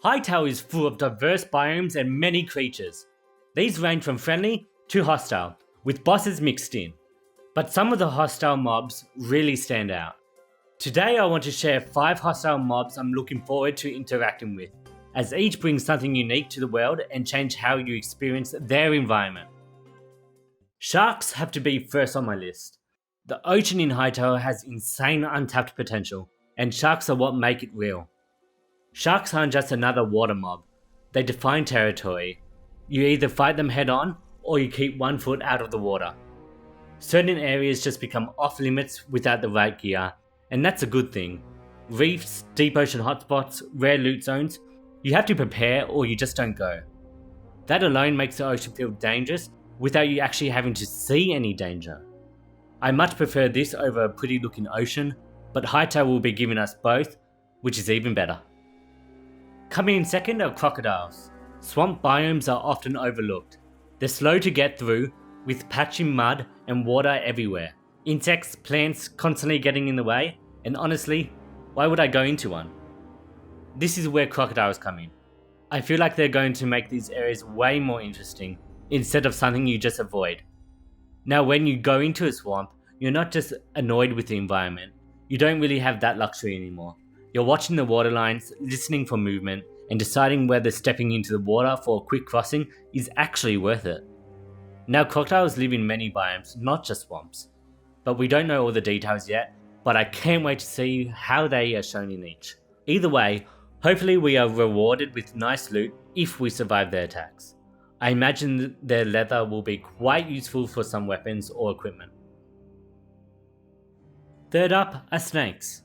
Hytale is full of diverse biomes and many creatures. These range from friendly to hostile, with bosses mixed in. But some of the hostile mobs really stand out. Today I want to share 5 hostile mobs I'm looking forward to interacting with, as each brings something unique to the world and change how you experience their environment. Sharks have to be first on my list. The ocean in Hytale has insane untapped potential, and sharks are what make it real. Sharks aren't just another water mob, they define territory. You either fight them head on, or you keep one foot out of the water. Certain areas just become off limits without the right gear, and that's a good thing. Reefs, deep ocean hotspots, rare loot zones, you have to prepare or you just don't go. That alone makes the ocean feel dangerous without you actually having to see any danger. I much prefer this over a pretty looking ocean, but Hytale will be giving us both, which is even better. Coming in second are crocodiles. Swamp biomes are often overlooked. They're slow to get through, with patchy mud and water everywhere. Insects, plants constantly getting in the way, and honestly, why would I go into one? This is where crocodiles come in. I feel like they're going to make these areas way more interesting, instead of something you just avoid. Now when you go into a swamp, you're not just annoyed with the environment, you don't really have that luxury anymore. You're watching the water lines, listening for movement, and deciding whether stepping into the water for a quick crossing is actually worth it. Now crocodiles live in many biomes, not just swamps. But we don't know all the details yet, but I can't wait to see how they are shown in each. Either way, hopefully we are rewarded with nice loot if we survive their attacks. I imagine their leather will be quite useful for some weapons or equipment. Third up are snakes.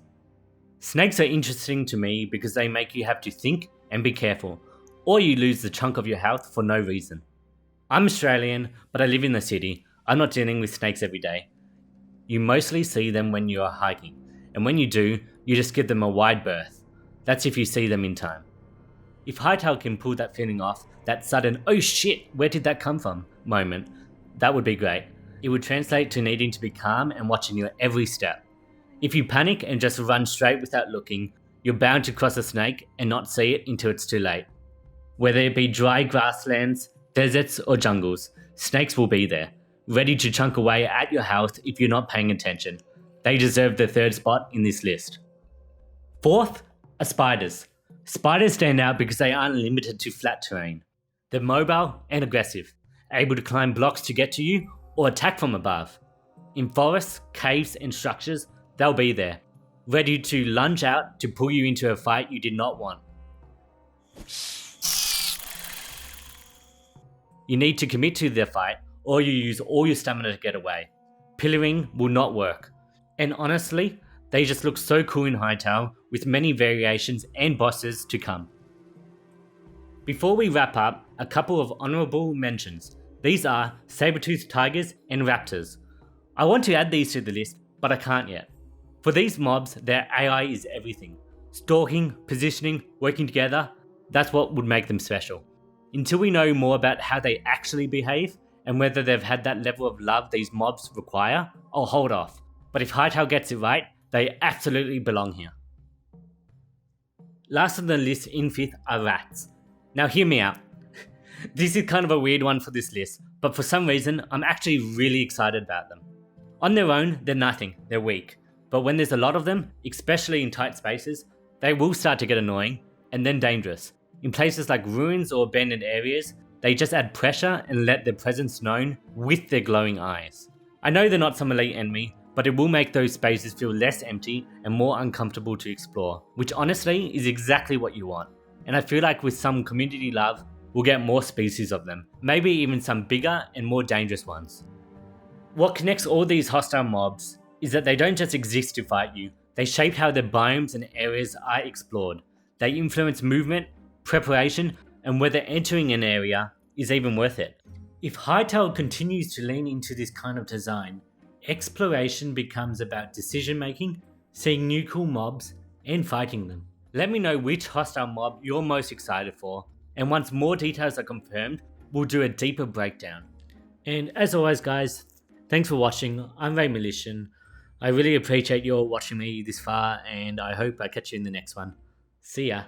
Snakes are interesting to me because they make you have to think and be careful, or you lose the chunk of your health for no reason. I'm Australian, but I live in the city. I'm not dealing with snakes every day. You mostly see them when you are hiking, and when you do, you just give them a wide berth. That's if you see them in time. If Hytale can pull that feeling off, that sudden "oh shit, where did that come from" moment, that would be great. It would translate to needing to be calm and watching your every step. If you panic and just run straight without looking, you're bound to cross a snake and not see it until it's too late. Whether it be dry grasslands, deserts or jungles, snakes will be there, ready to chunk away at your health if you're not paying attention. They deserve the third spot in this list. Fourth are spiders. Spiders stand out because they aren't limited to flat terrain. They're mobile and aggressive, able to climb blocks to get to you or attack from above. In forests, caves and structures, they'll be there, ready to lunge out to pull you into a fight you did not want. You need to commit to the fight, or you use all your stamina to get away. Pillaring will not work. And honestly, they just look so cool in Hytale, with many variations and bosses to come. Before we wrap up, a couple of honourable mentions. These are saber-toothed tigers and raptors. I want to add these to the list, but I can't yet. For these mobs, their AI is everything. Stalking, positioning, working together, that's what would make them special. Until we know more about how they actually behave, and whether they've had that level of love these mobs require, I'll hold off. But if Hytale gets it right, they absolutely belong here. Last on the list in 5th are rats. Now hear me out. This is kind of a weird one for this list, but for some reason I'm actually really excited about them. On their own, they're nothing, they're weak. But when there's a lot of them, especially in tight spaces, they will start to get annoying and then dangerous. In places like ruins or abandoned areas, they just add pressure and let their presence known with their glowing eyes. I know they're not some elite enemy, but it will make those spaces feel less empty and more uncomfortable to explore, which honestly is exactly what you want. And I feel like with some community love, we'll get more species of them, maybe even some bigger and more dangerous ones. What connects all these hostile mobs is that they don't just exist to fight you, they shape how their biomes and areas are explored. They influence movement, preparation, and whether entering an area is even worth it. If Hytale continues to lean into this kind of design, exploration becomes about decision making, seeing new cool mobs, and fighting them. Let me know which hostile mob you're most excited for, and once more details are confirmed, we'll do a deeper breakdown. And as always guys, thanks for watching. I'm RayMolition. I really appreciate you all watching me this far, and I hope I catch you in the next one. See ya.